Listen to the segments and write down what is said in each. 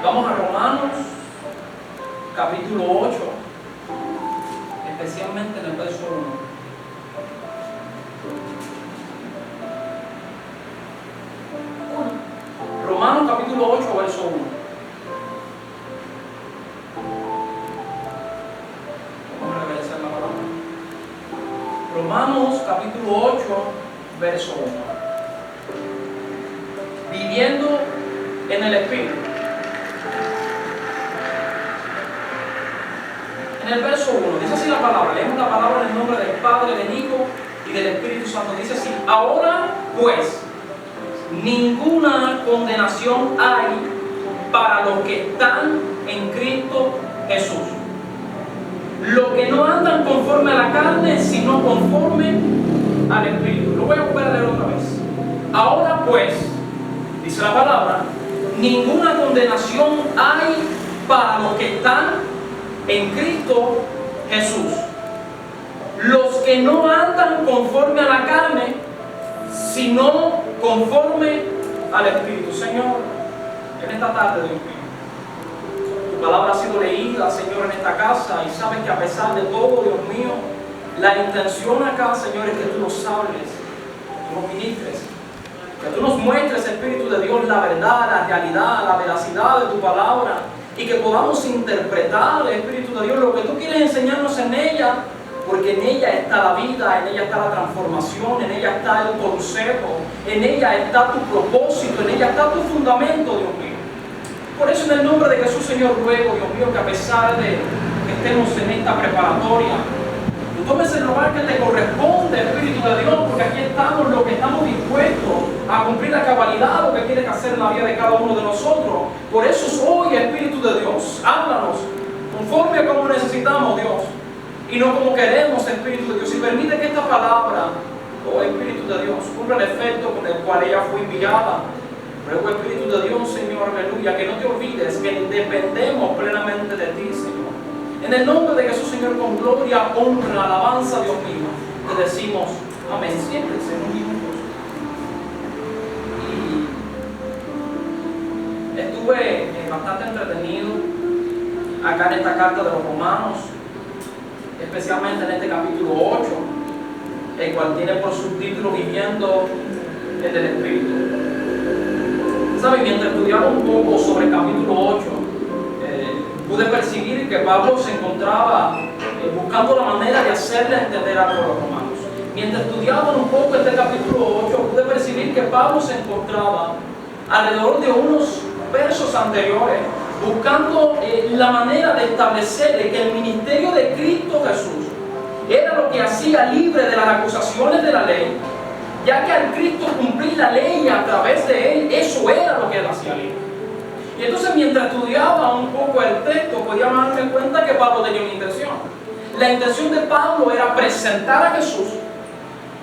Vamos a Romanos, capítulo 8, especialmente en el verso 1. Romanos, capítulo 8, verso 1. Vamos a regresar la palabra. Romanos, capítulo 8, verso 1. Viviendo en el Espíritu. En el verso 1, dice así la palabra, leemos la palabra en el nombre del Padre, del Hijo y del Espíritu Santo. Dice así: ahora pues, ninguna condenación hay para los que están en Cristo Jesús. Los que no andan conforme a la carne, sino conforme al Espíritu. Lo voy a volver a leer otra vez. Ahora pues, dice la palabra, ninguna condenación hay para los que están en Cristo Jesús. Los que no andan conforme a la carne, sino conforme al Espíritu. Señor, en esta tarde, Dios mío, tu palabra ha sido leída, Señor, en esta casa, y sabes que a pesar de todo, Dios mío, la intención acá, Señor, es que tú nos hables, que tú nos ministres, que tú nos muestres, Espíritu de Dios, la verdad, la realidad, la veracidad de tu palabra, y que podamos interpretar, Espíritu de Dios, lo que tú quieres enseñarnos en ella, porque en ella está la vida, en ella está la transformación, en ella está el consejo, en ella está tu propósito, en ella está tu fundamento, Dios mío. Por eso, en el nombre de Jesús, Señor, ruego, Dios mío, que a pesar de que estemos en esta preparatoria, tú tomes el lugar que te corresponde, Espíritu de Dios, porque aquí estamos los que estamos dispuestos a cumplir la cabalidad, lo que quieres hacer en la vida de cada uno de nosotros. Por eso hoy, Espíritu de Dios, háblanos conforme a como necesitamos, Dios, y no como queremos, Espíritu de Dios. Y permite que esta palabra, oh Espíritu de Dios, cumpla el efecto con el cual ella fue enviada. Ruego, Espíritu de Dios, Señor, aleluya, que no te olvides que dependemos plenamente de ti, Señor. En el nombre de Jesús, Señor, con gloria, honra, alabanza, Dios mío, te decimos amén. Siéntense unos minutos. Y estuve bastante entretenido acá en esta carta de los Romanos, especialmente en este capítulo 8, el cual tiene por subtítulo Viviendo en el Espíritu. ¿Saben? Mientras estudiaba un poco sobre el capítulo 8, pude percibir que Pablo se encontraba buscando la manera de hacerle entender a los romanos. Mientras estudiaba un poco este capítulo 8, pude percibir que Pablo se encontraba alrededor de unos versos anteriores, buscando la manera de establecer que el ministerio de Cristo Jesús era lo que hacía libre de las acusaciones de la ley, ya que al Cristo cumplir la ley a través de él, eso era lo que él hacía libre. Y entonces, mientras estudiaba un poco el texto, podía darme cuenta que Pablo tenía una intención. La intención de Pablo era presentar a Jesús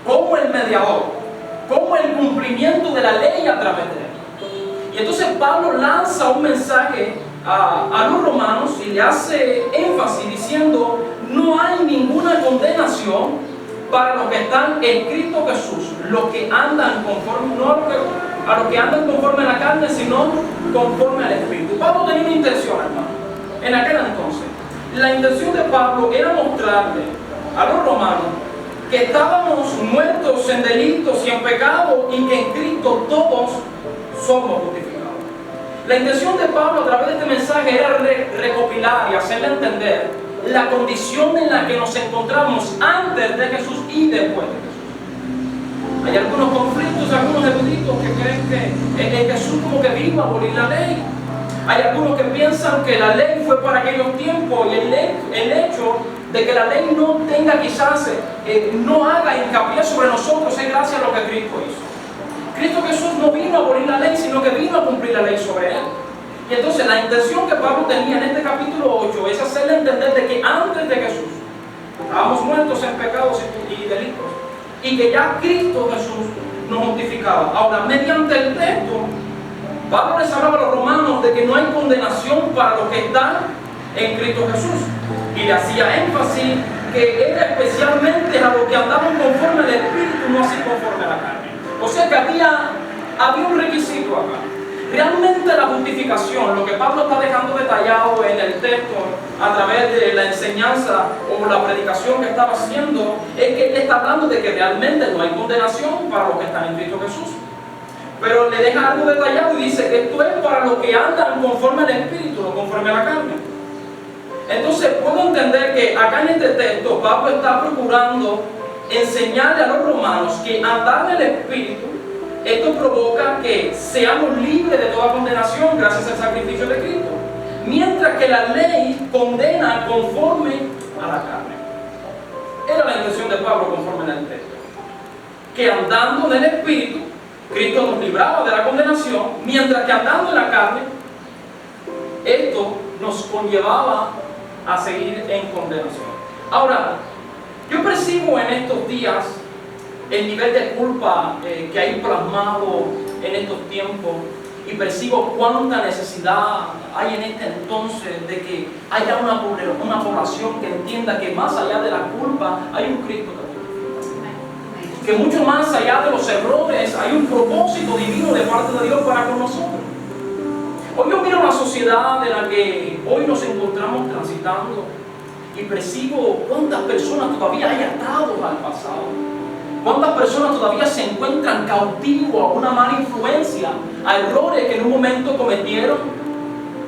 como el mediador, como el cumplimiento de la ley a través de él. Y entonces Pablo lanza un mensaje a los romanos y le hace énfasis diciendo: no hay ninguna condenación para los que están en Cristo Jesús, los que andan conforme, no a los que andan conforme a la carne, sino conforme al Espíritu. Pablo tenía una intención, hermano, en aquel entonces. La intención de Pablo era mostrarle a los romanos que estábamos muertos en delitos y en pecado, y que en Cristo todos somos justificados. La intención de Pablo a través de este mensaje era recopilar y hacerle entender la condición en la que nos encontramos antes de Jesús y después de Jesús. Hay algunos conflictos, algunos eruditos que creen que Jesús como que vino a abolir la ley. Hay algunos que piensan que la ley fue para aquellos tiempos, y el hecho de que la ley no tenga quizás, no haga hincapié sobre nosotros, es gracias a lo que Cristo hizo. Cristo Jesús no vino a abolir la ley, sino que vino a cumplir la ley sobre él. Y entonces la intención que Pablo tenía en este capítulo 8 es hacerle entender de que antes de Jesús estábamos muertos en pecados y delitos, y que ya Cristo Jesús nos justificaba. Ahora, mediante el texto, Pablo les hablaba a los romanos de que no hay condenación para los que están en Cristo Jesús, y le hacía énfasis que era especialmente a los que andaban conforme al Espíritu, no así conforme a la carne. O sea que había un requisito acá. Realmente la justificación, lo que Pablo está dejando detallado en el texto a través de la enseñanza o la predicación que estaba haciendo, es que él está hablando de que realmente no hay condenación para los que están en Cristo Jesús. Pero le deja algo detallado y dice que esto es para los que andan conforme al Espíritu, no conforme a la carne. Entonces puedo entender que acá en este texto Pablo está procurando enseñarle a los romanos que andar en el Espíritu, esto provoca que seamos libres de toda condenación gracias al sacrificio de Cristo, mientras que la ley condena conforme a la carne. Era la intención de Pablo conforme en el texto, que andando en el Espíritu Cristo nos libraba de la condenación, mientras que andando en la carne esto nos conllevaba a seguir en condenación. Ahora, yo percibo en estos días el nivel de culpa que hay plasmado en estos tiempos, y percibo cuánta necesidad hay en este entonces de que haya una población que entienda que más allá de la culpa hay un Cristo que mucho más allá de los errores hay un propósito divino de parte de Dios para con nosotros. Hoy yo miro la sociedad en la que hoy nos encontramos transitando y percibo cuántas personas todavía hay atados al pasado, cuántas personas todavía se encuentran cautivos a una mala influencia, a errores que en un momento cometieron,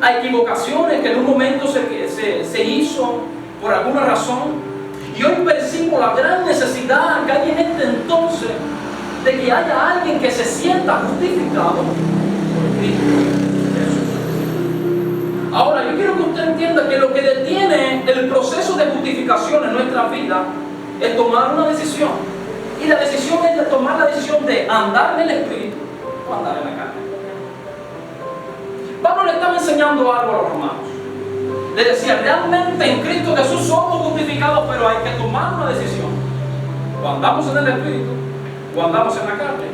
a equivocaciones que en un momento se hizo por alguna razón. Y hoy percibo la gran necesidad que hay en este entonces de que haya alguien que se sienta justificado por Cristo Jesús. Ahora, yo quiero que usted entienda que lo que detiene el proceso de justificación en nuestra vida es tomar una decisión. Y la decisión es de tomar la decisión de andar en el Espíritu o andar en la carne. Pablo le estaba enseñando algo a los romanos. Le decía, realmente en Cristo Jesús somos justificados, pero hay que tomar una decisión. O andamos en el Espíritu, o andamos en la carne.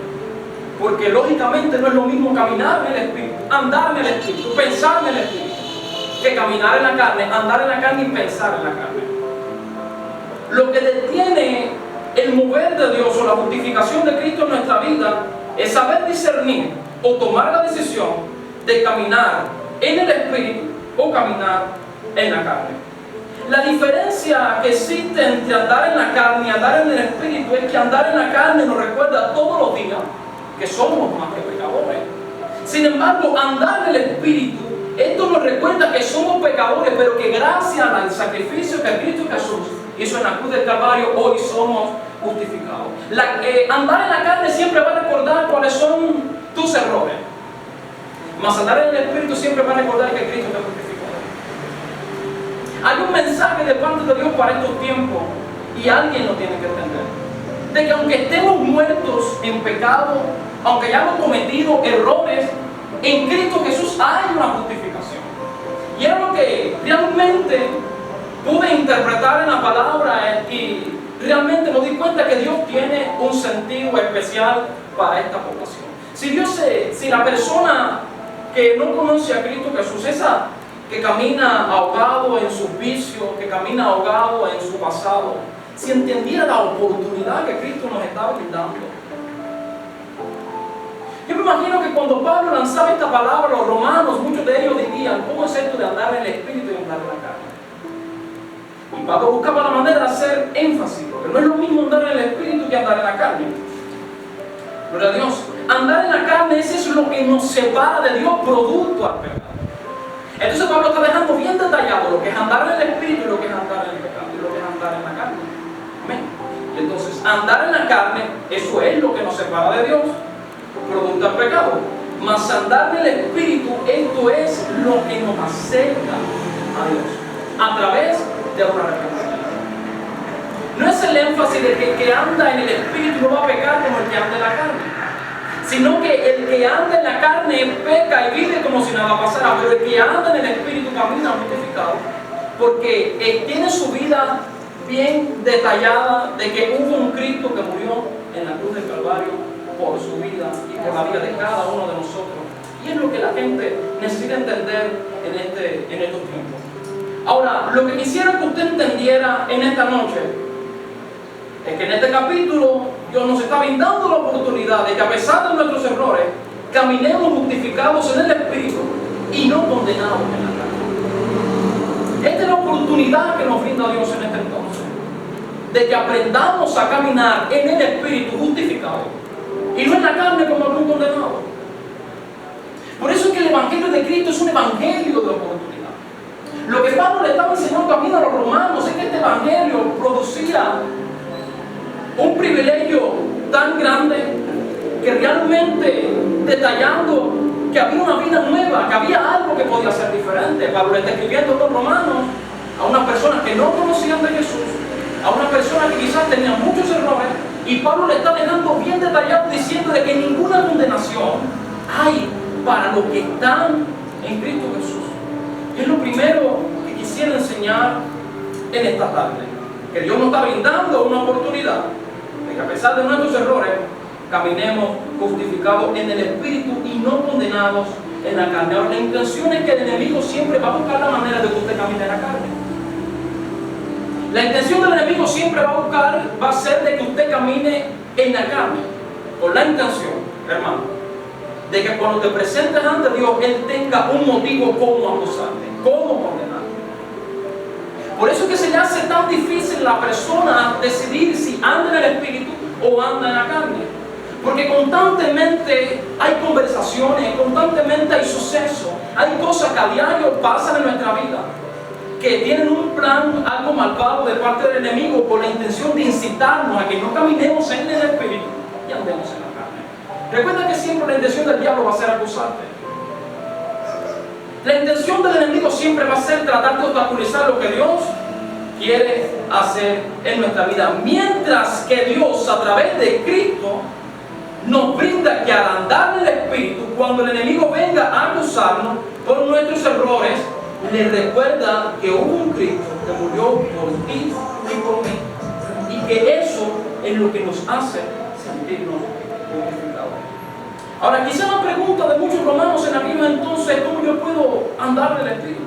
Porque lógicamente no es lo mismo caminar en el Espíritu, andar en el Espíritu, pensar en el Espíritu, que caminar en la carne, andar en la carne y pensar en la carne. Lo que detiene el mover de Dios o la justificación de Cristo en nuestra vida es saber discernir o tomar la decisión de caminar en el Espíritu o caminar en la carne. La diferencia que existe entre andar en la carne y andar en el Espíritu es que andar en la carne nos recuerda todos los días que somos más que pecadores. Sin embargo, andar en el Espíritu, esto nos recuerda que somos pecadores, pero que gracias al sacrificio que Cristo Jesús hizo en la cruz del Calvario, hoy somos justificados. Andar en la carne siempre va a recordar cuáles son tus errores, mas andar en el Espíritu siempre va a recordar que Cristo te justificó. Hay un mensaje de parte de Dios para estos tiempos y alguien lo tiene que entender, de que aunque estemos muertos en pecado, aunque hayamos cometido errores, en Cristo Jesús hay una justificación. Y es lo que realmente pude interpretar en la palabra y realmente me di cuenta que Dios tiene un sentido especial para esta población. Si la persona que no conoce a Cristo Jesús, esa que camina ahogado en sus vicios, que camina ahogado en su pasado, si entendiera la oportunidad que Cristo nos está brindando. Yo me imagino que cuando Pablo lanzaba esta palabra, los romanos, muchos de ellos dirían, ¿cómo es esto de andar en el Espíritu y andar en la carne? Y Pablo buscaba la manera de hacer énfasis, porque no es lo mismo andar en el Espíritu que andar en la carne. Gloria a Dios. Andar en la carne, eso es lo que nos separa de Dios, producto al pecado. Entonces Pablo está dejando bien detallado lo que es andar en el Espíritu y lo que es andar en el pecado y lo que es andar en la carne. Amén. Entonces, andar en la carne, eso es lo que nos separa de Dios, producto al pecado. Mas andar en el Espíritu, esto es lo que nos acerca a Dios, a través de una arrepentimiento. No es el énfasis de que el que anda en el Espíritu no va a pecar como el que anda en la carne, sino que el que anda en la carne peca y vive como si nada pasara, pero el que anda en el Espíritu camina justificado, porque tiene su vida bien detallada de que hubo un Cristo que murió en la cruz del Calvario por su vida y por la vida de cada uno de nosotros. Y es lo que la gente necesita entender en estos tiempos. Ahora, lo que quisiera que usted entendiera en esta noche es que en este capítulo Dios nos está brindando la oportunidad de que, a pesar de nuestros errores, caminemos justificados en el Espíritu y no condenados en la carne. Esta es la oportunidad que nos brinda Dios en este entonces, de que aprendamos a caminar en el Espíritu justificado y no en la carne como algún condenado. Por eso es que el Evangelio de Cristo es un evangelio de oportunidad. Lo que Pablo le estaba enseñando también a los romanos es que este evangelio producía un privilegio tan grande que realmente detallando que había una vida nueva, que había algo que podía ser diferente. Pablo le está escribiendo a los romanos, a unas personas que no conocían de Jesús, a una persona que quizás tenía muchos errores, y Pablo le está dejando bien detallado diciendo de que ninguna condenación hay para los que están en Cristo Jesús. Y es lo primero que quisiera enseñar en esta tarde, que Dios nos está brindando una oportunidad de que a pesar de nuestros errores caminemos justificados en el Espíritu y no condenados en la carne. Ahora, la intención es que el enemigo siempre va a buscar la manera de que usted camine en la carne. La intención del enemigo siempre va a ser de que usted camine en la carne, con la intención, hermano, de que cuando te presentes ante Dios, Él tenga un motivo como acusarte, como condenarte. Por eso es que se le hace tan difícil a la persona decidir si anda en el Espíritu o anda en la carne. Porque constantemente hay conversaciones, constantemente hay sucesos, hay cosas que a diario pasan en nuestra vida, que tienen un plan, algo malvado de parte del enemigo, con la intención de incitarnos a que no caminemos en el Espíritu y andemos en la carne. Recuerda que siempre la intención del diablo va a ser acusarte. La intención del enemigo siempre va a ser tratar de obstaculizar lo que Dios quiere hacer en nuestra vida. Mientras que Dios, a través de Cristo, nos brinda que al andar en el Espíritu, cuando el enemigo venga a acusarnos por nuestros errores, le recuerda que hubo un Cristo que murió por ti y por mí, y que eso es lo que nos hace sentirnos justificados. Ahora, quizá la pregunta de muchos romanos en aquellos entonces: ¿cómo yo puedo andar en el Espíritu?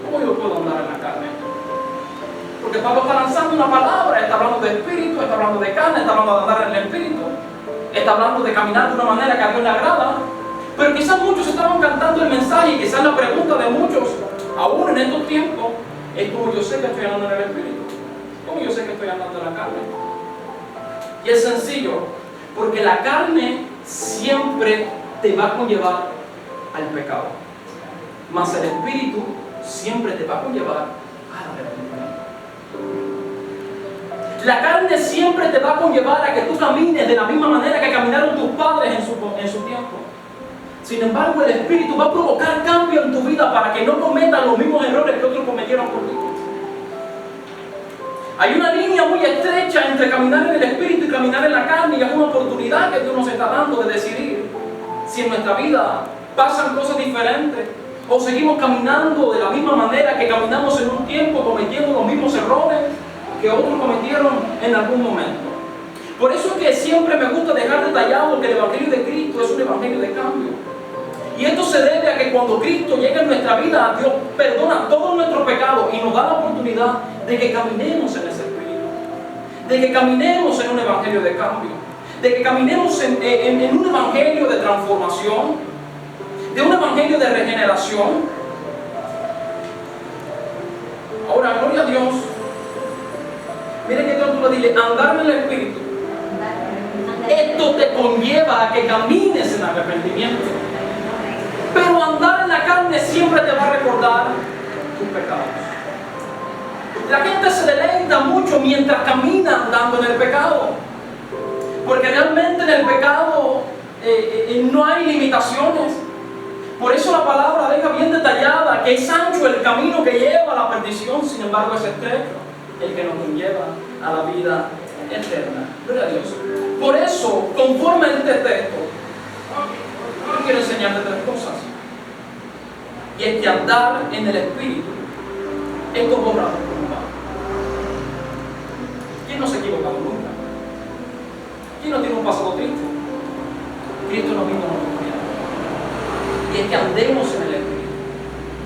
¿Cómo yo puedo andar en la carne? Porque Pablo está lanzando una palabra, está hablando de Espíritu, está hablando de carne, está hablando de andar en el Espíritu, está hablando de caminar de una manera que a Dios le agrada. Pero quizás muchos estaban cantando el mensaje, y quizás la pregunta de muchos, aún en estos tiempos, es: ¿cómo yo sé que estoy andando en el Espíritu? ¿Cómo yo sé que estoy andando en la carne? Y es sencillo, porque la carne siempre te va a conllevar al pecado, mas el Espíritu siempre te va a conllevar al arrepentimiento. La carne siempre te va a conllevar a que tú camines de la misma manera que caminaron tus padres en su tiempo. Sin embargo, el Espíritu va a provocar cambio en tu vida para que no cometas los mismos errores que otros cometieron por ti. Hay una línea muy estrecha entre caminar en el Espíritu y caminar en la carne, y es una oportunidad que Dios nos está dando de decidir si en nuestra vida pasan cosas diferentes o seguimos caminando de la misma manera que caminamos en un tiempo, cometiendo los mismos errores que otros cometieron en algún momento. Por eso es que siempre me gusta dejar detallado que el Evangelio de Cristo es un Evangelio de cambio. Y esto se debe a que cuando Cristo llega en nuestra vida, Dios perdona todos nuestros pecados y nos da la oportunidad de que caminemos en ese Espíritu, de que caminemos en un Evangelio de cambio, de que caminemos en un Evangelio de transformación, de un Evangelio de regeneración. Ahora, gloria a Dios. Miren que Dios tú le dices: andar en el Espíritu. Esto te conlleva a que camines en arrepentimiento. Pero andar en la carne siempre te va a recordar tus pecados. La gente se deleita mucho mientras camina andando en el pecado, porque realmente en el pecado no hay limitaciones. Por eso la palabra deja bien detallada que es ancho el camino que lleva a la perdición, sin embargo es estrecho el que nos conlleva a la vida eterna. Gloria a Dios. Por eso, conforme a este texto, yo quiero enseñarte tres cosas. Y es que andar en el Espíritu, esto borra tu culpa. ¿Quién no se ha equivocado nunca? ¿Quién no tiene un pasado triste? Cristo nos vino a nosotros. Y es que andemos en el Espíritu.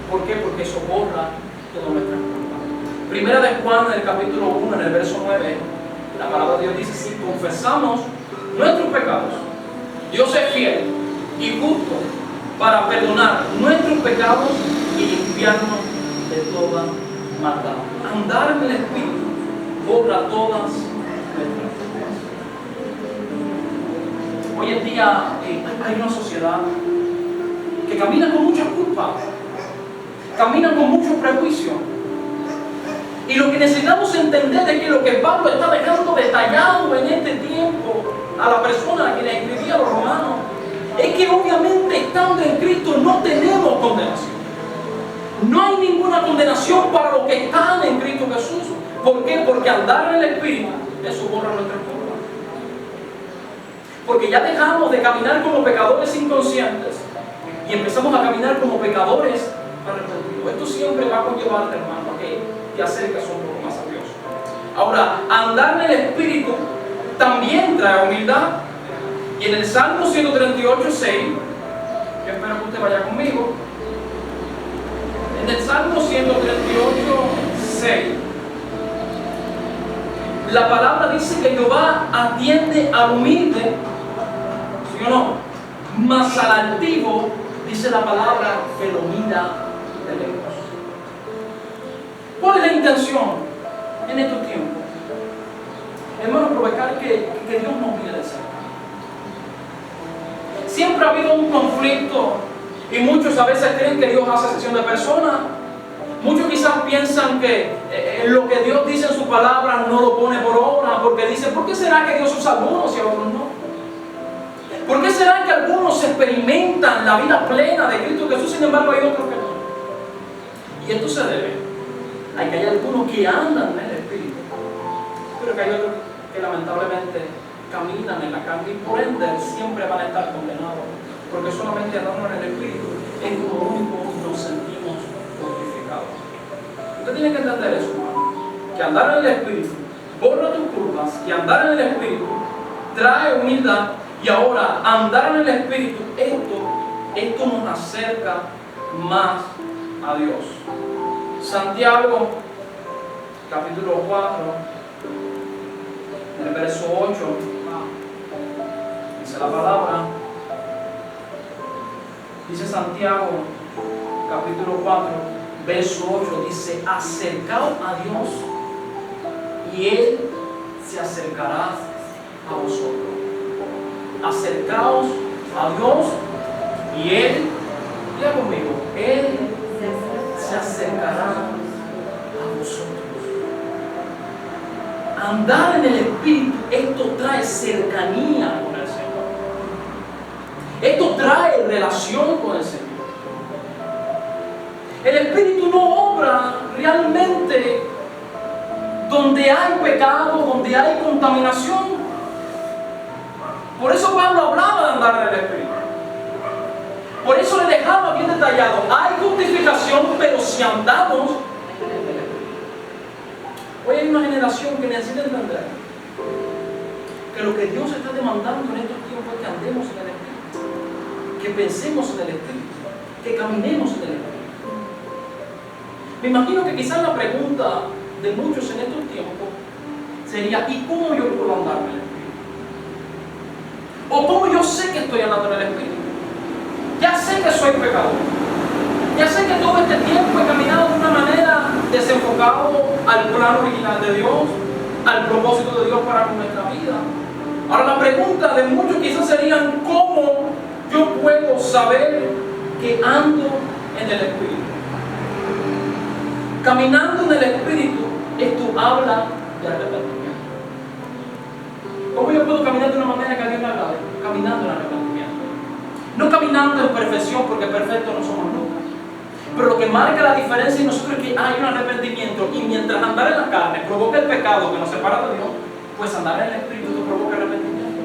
¿Por qué? Porque eso borra todas nuestras culpas. Primera de Juan, en el capítulo 1, en el verso 9, la palabra de Dios dice: si confesamos nuestros pecados, Dios es fiel y justo para perdonar nuestros pecados y limpiarnos de toda maldad. Andar en el Espíritu borra todas nuestras culpas. Hoy en día hay una sociedad que camina con muchas culpas, camina con muchos prejuicios. Y lo que necesitamos entender es que lo que Pablo está dejando detallado en este tiempo a la persona a quien le escribía a los romanos es que obviamente estando en Cristo no tenemos condenación. No hay ninguna condenación para los que están en Cristo Jesús. ¿Por qué? Porque andar en el Espíritu, eso borra nuestras culpas. Porque ya dejamos de caminar como pecadores inconscientes y empezamos a caminar como pecadores arrepentidos. Esto siempre va a conllevarte, hermano, a que te acerques un poco más a Dios. Ahora, andar en el Espíritu también trae humildad. Y en el Salmo 138, 6, yo espero que usted vaya conmigo. En el Salmo 138, 6, la palabra dice que Jehová atiende al humilde, ¿sí o no? Mas al altivo, dice la palabra, que lo mira de lejos. ¿Cuál es la intención en estos tiempos? Hermano, provocar que Dios nos mire de cerca. Siempre ha habido un conflicto y muchos a veces creen que Dios hace excepción de personas. Muchos quizás piensan que lo que Dios dice en su palabra no lo pone por obra, porque dicen, ¿por qué será que Dios usa a algunos y a otros no? ¿Por qué será que algunos experimentan la vida plena de Cristo Jesús, sin embargo hay otros que no? Y esto se debe a que hay algunos que andan en el Espíritu, pero que hay otros que lamentablemente caminan en la carne y por ende siempre van a estar condenados, porque solamente andando en el Espíritu es como único nos sentimos justificados. Usted tiene que entender eso, hermano, que andar en el Espíritu borra tus culpas, que andar en el Espíritu trae humildad, y ahora andar en el Espíritu, esto nos acerca más a Dios. Santiago, capítulo 4, en el verso 8, dice la palabra, dice Santiago, capítulo 4, verso 8, dice, acercaos a Dios y Él se acercará a vosotros. Acercaos a Dios y Él, diga conmigo, Él se acercará a vosotros. Andar en el Espíritu, esto trae cercanía con el Señor. Esto trae relación con el Señor. El Espíritu no obra realmente donde hay pecado, donde hay contaminación. Por eso Pablo hablaba de andar en el Espíritu. Por eso le dejaba bien detallado. Hay justificación, pero si andamos en el Espíritu. Hoy hay una generación que necesita entender que lo que Dios está demandando en estos tiempos es que andemos en el Espíritu, que pensemos en el Espíritu, que caminemos en el Espíritu. Me imagino que quizás la pregunta de muchos en estos tiempos sería: ¿y cómo yo puedo andar en el Espíritu? ¿O cómo yo sé que estoy andando en el Espíritu? Ya sé que soy pecador. Ya sé que todo este tiempo he caminado de una manera desenfocado al plan original de Dios, al propósito de Dios para nuestra vida. Ahora la pregunta de muchos quizás serían: ¿cómo yo puedo saber que ando en el Espíritu? Caminando en el Espíritu, esto habla de arrepentimiento. ¿Cómo yo puedo caminar de una manera que a Dios le agrade? Caminando en arrepentimiento. No caminando en perfección, porque perfectos no somos nunca. Pero lo que marca la diferencia en nosotros es que hay un arrepentimiento, y mientras andar en la carne provoca el pecado que nos separa de Dios, pues andar en el Espíritu provoca arrepentimiento.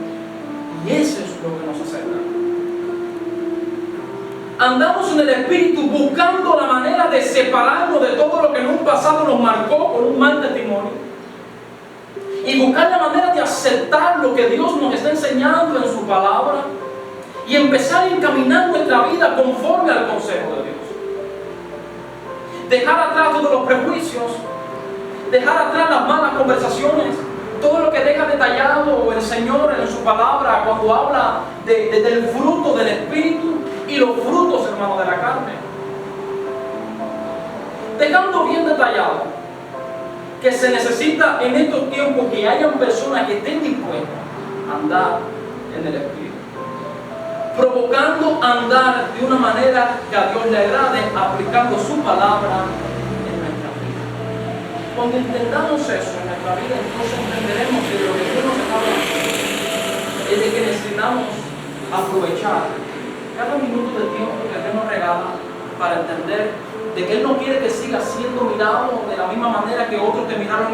Y eso es lo que nos acerca. Andamos en el Espíritu buscando la manera de separarnos de todo lo que en un pasado nos marcó con un mal testimonio, y buscar la manera de aceptar lo que Dios nos está enseñando en su palabra y empezar a encaminar nuestra vida conforme al consejo de Dios. Dejar atrás todos los prejuicios, dejar atrás las malas conversaciones, Todo lo que deja detallado el Señor en su palabra cuando habla del fruto del Espíritu y los frutos, hermano, de la carne. Dejando bien detallado que se necesita en estos tiempos que hayan personas que estén dispuestas a andar en el Espíritu, provocando andar de una manera que a Dios le agrade, aplicando su palabra en nuestra vida. Cuando entendamos eso en nuestra vida, entonces entenderemos que lo que Dios nos está hablando es de que necesitamos aprovechar cada minuto de tiempo que Dios nos regala para entender de que Él no quiere que siga siendo mirado de la misma manera que otros te miraron